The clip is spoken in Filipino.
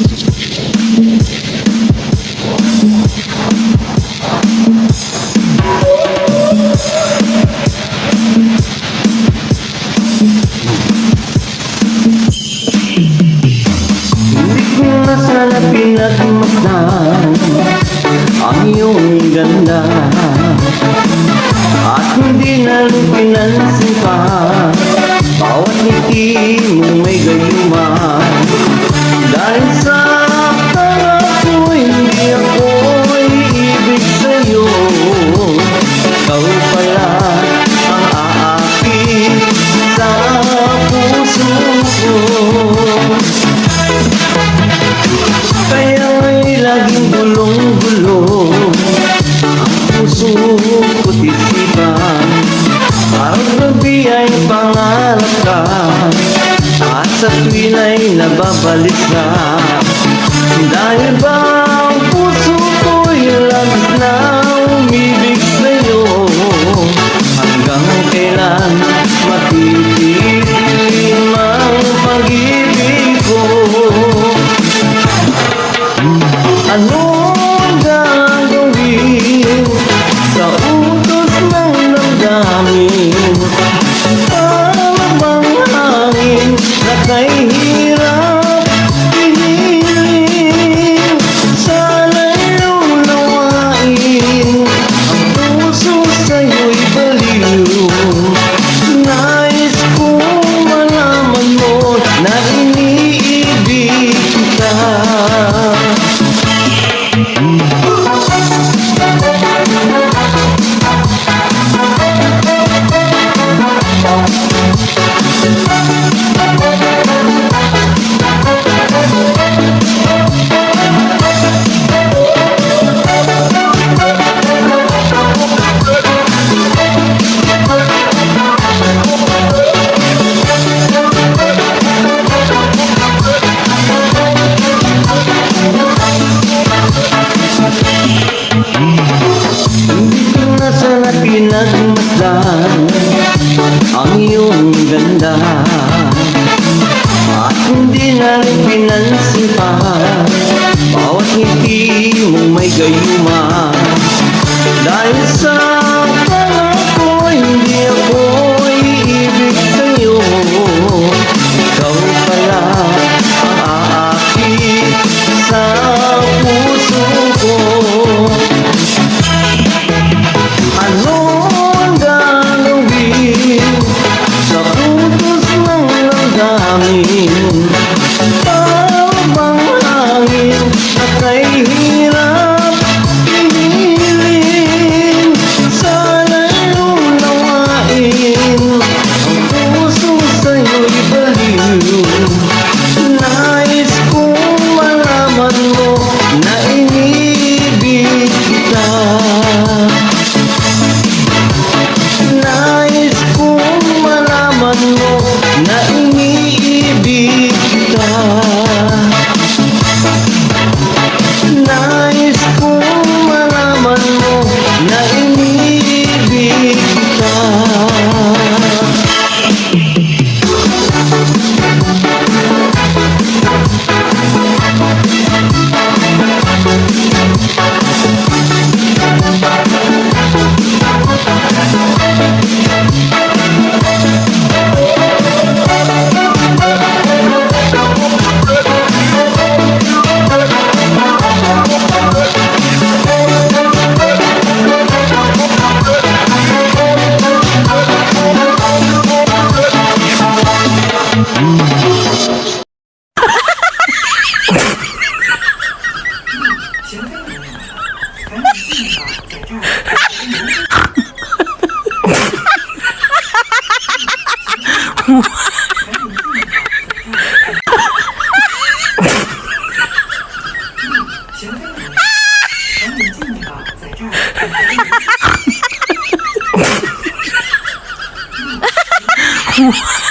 Hindi ko na sana pinagmasdan ang iyong ganda, at hindi na rin pinansin pa bawat ngiti mong may gayuma. Dahil sa akala ko hindi ako iibig sa'yo, ikaw pala ang aakit sa puso ko. Kaya nga'y laging gulong-gulo ang puso ko't isipan. Parang gabi ay pangarap ka, at sa tuwin ay nababalisa. Dahil ba ang puso ko'y labis na umibig sa'yo, hanggang kailan matitilim ang pag-ibig ko? Anong gagawin sa utos ng damdamin? Para bang hangin na kay hirap pihiling? Sana'y unawain ang puso sa'yo'y baliw. Nais kong malaman mo na iniibig kita. Hindi ko na sana pinagmasdan ang iyong ganda, at hindi na rin pinansin pa bawat ngiti mong may gayuma. Dahil sa akala ko hindi ako iibig sa'yo, ikaw pala ang aakit sa puso ko. Anong gagawin sa utos ng damdamin? Para bang hangin na kay hirap pihiling? Sana'y unawain ang puso sa'yo'y baliw. Nais kong malaman mo na iniibig kita. Nais kong malaman mo na iniibig kita. Nais kong malaman mo na iniibig kita. What?